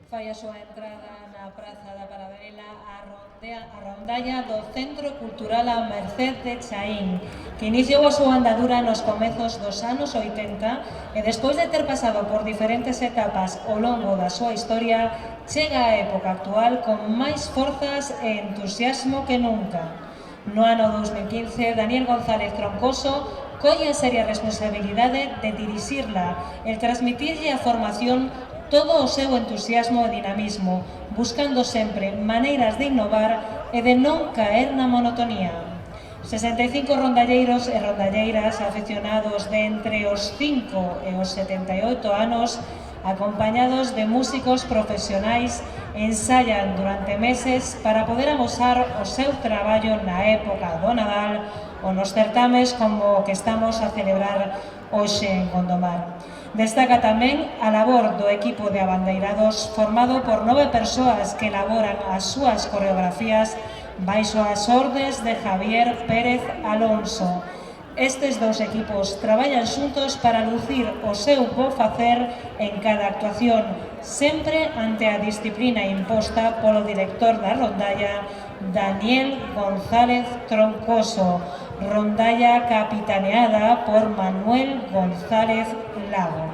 Fai a súa entrada na Praza da Paradela a rondalla do Centro Cultural A Merced de Chaín, que iniciou a súa andadura nos comezos dos anos 80 e despois de ter pasado por diferentes etapas ao longo da súa historia, chega á época actual con máis forzas e entusiasmo que nunca. No ano 2015, Daniel González Troncoso colle a seria responsabilidade de dirixirla e transmitirlle a formación todo o seu entusiasmo e dinamismo, buscando sempre maneiras de innovar e de non caer na monotonía. 65 rondalleiros e rondalleiras afeccionados de entre os 5 e os 78 anos, acompañados de músicos profesionais, ensayan durante meses para poder amosar o seu traballo na época do Nadal ou nos certames como o que estamos a celebrar hoxe en Gondomar. Destaca tamén a labor do equipo de abandeirados formado por 9 persoas que elaboran as súas coreografías baixo as ordes de Javier Pérez Alonso. Estes dous equipos traballan xuntos para lucir o seu bo facer en cada actuación, sempre ante a disciplina imposta polo director da rondalla, Daniel González Troncoso, rondalla capitaneada por Manuel González Lago.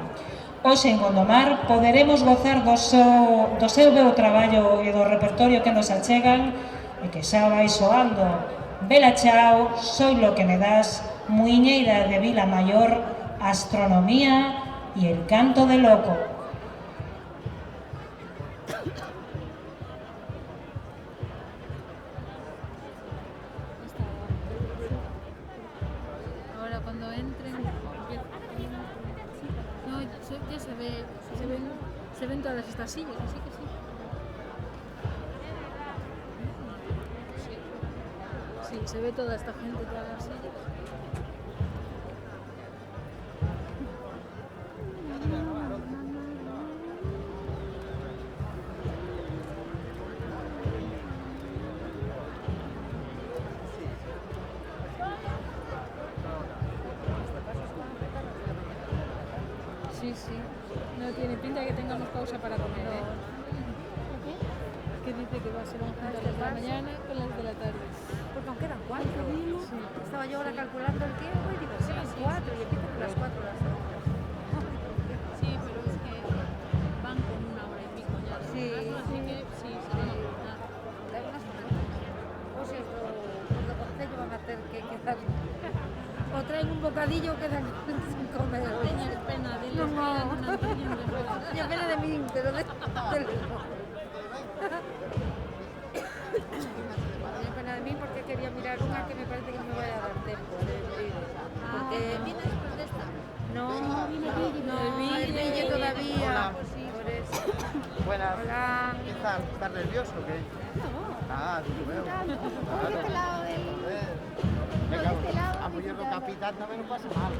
Hoxe en Gondomar poderemos gozar do seu meu traballo e do repertorio que nos achegan e que xa vai soando Bela Chao, Soy lo que me das, Muiñeira de Vila Mayor, Astronomía y El canto del loco. Ahora cuando entren, no, ya se ven todas estas sillas, así que sí. Sí, se ve toda esta gente, todas las sillas. Sí, sí. No tiene pinta de que tengamos pausa para comer, ¿eh? Que dice que va a ser un junto a las de la mañana con las de la tarde. Porque aún quedan 4. Sí. Estaba yo ahora calculando el tiempo y digo, quedan 4 y empiezan a las 4 las otras. Sí, pero es que van con 1 hora y pico ya. Sí. Así que sí, se van a juntar. Da unas semanas. O si os lo concello van a hacer que quedan. O traen un bocadillo o quedan sin comer. Teñas pena de les No. quedan un antoño de verdad. Ya pena de mí, pero del Tenía pena de mí porque quería mirar una que me parece que no me vaya a dar tiempo de venir. Porque ¿Viene después de esta? no, Ville. el Ville todavía. Hola. Por eso. Buenas. Hola. ¿Qué tal? ¿Estás nervioso o qué? Ah, sí, lo veo. Claro. Venga, a Muñerlo capitán también no pasa mal.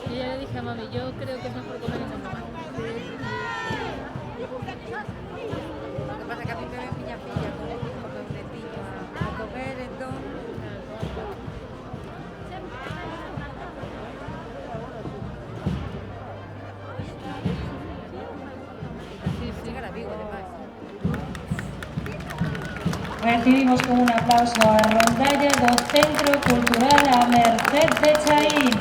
Yo ya le dije a mami, yo creo que es mejor comer en Gondomar. Lo que pasa es que a mí me ven piña como un netillo a comer, entonces. Sí, sí. Llegar a Vigo, además. Recibimos con un aplauso a rondalla do Centro Cultural A Merced de Chaín.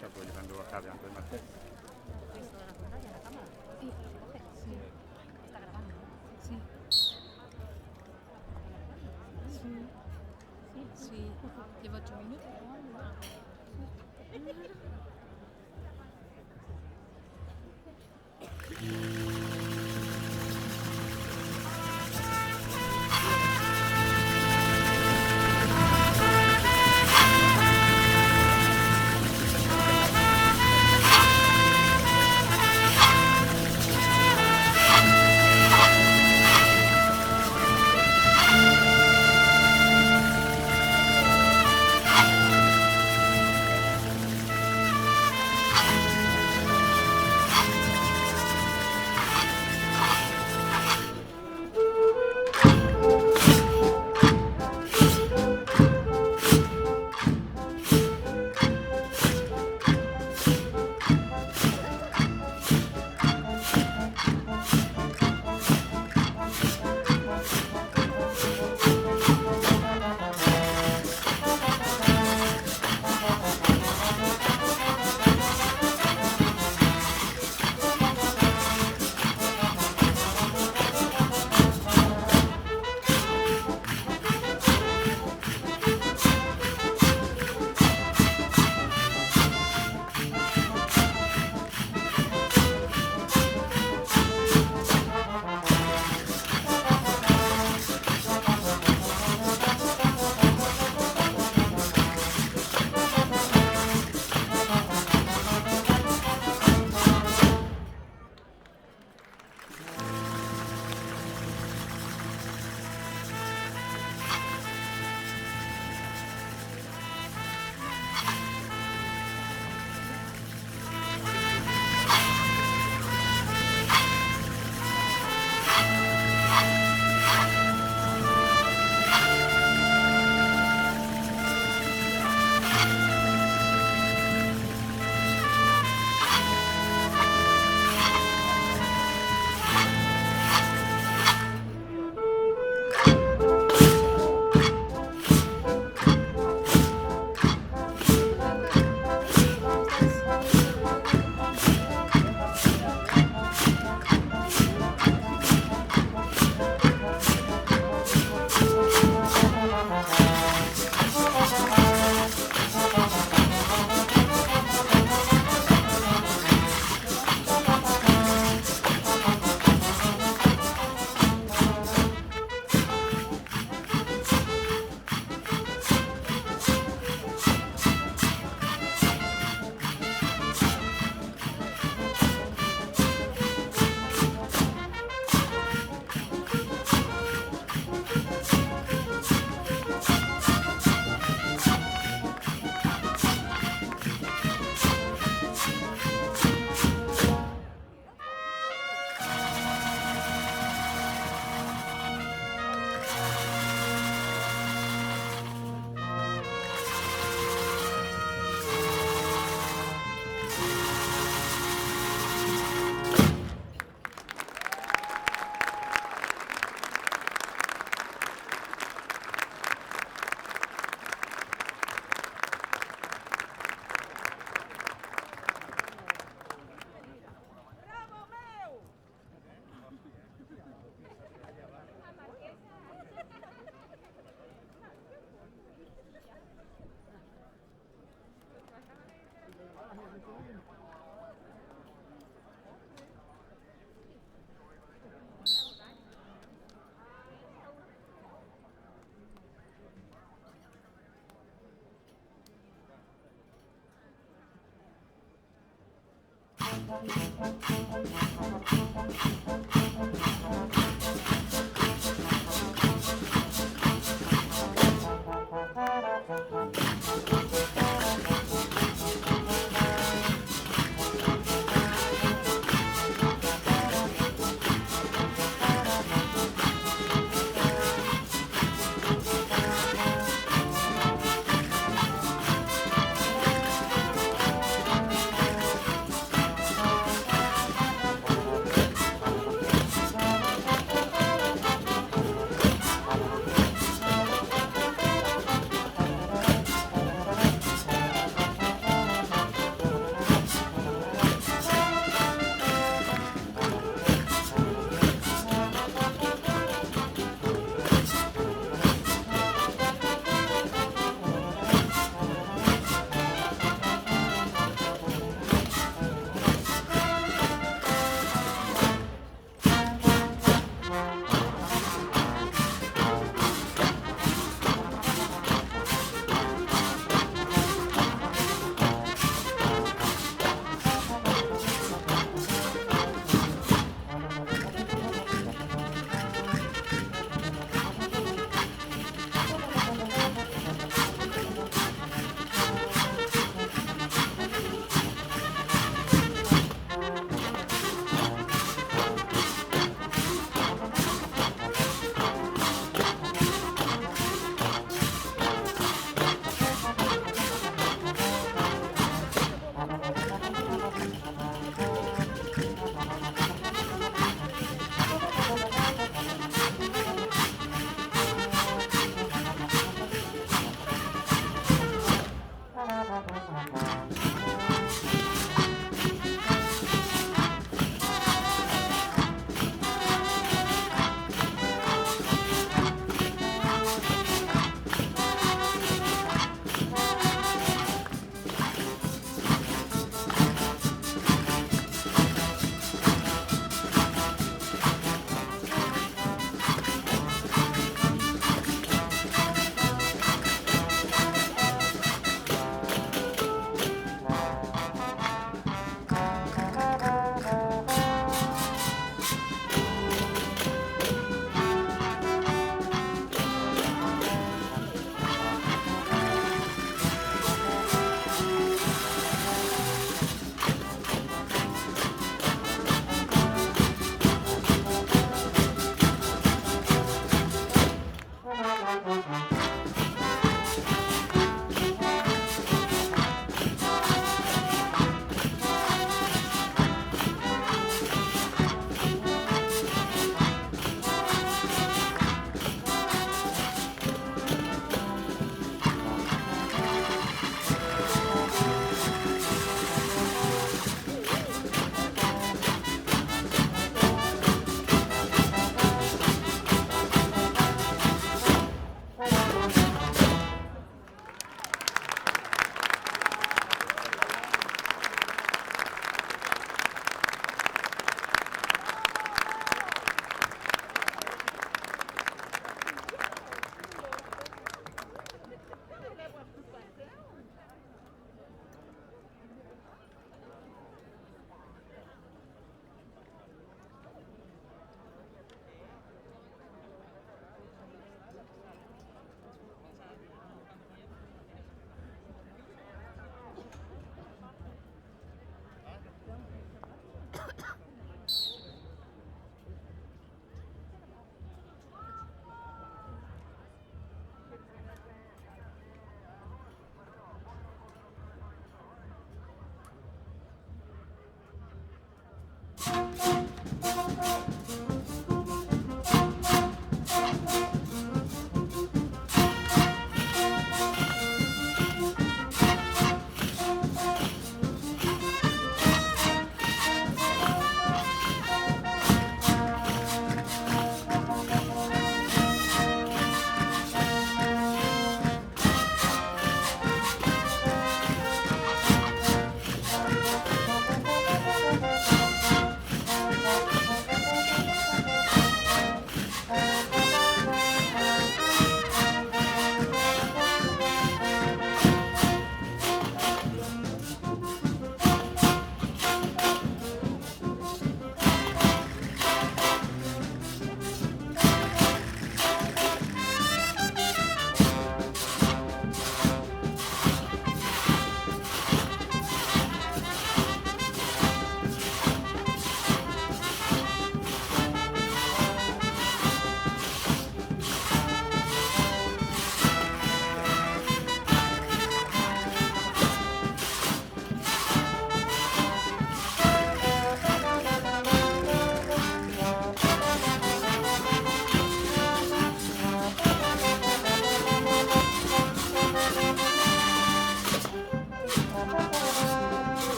está pues llevando bajar de antes de Mercedes. Sí, lleva 8 minutos.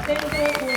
Centro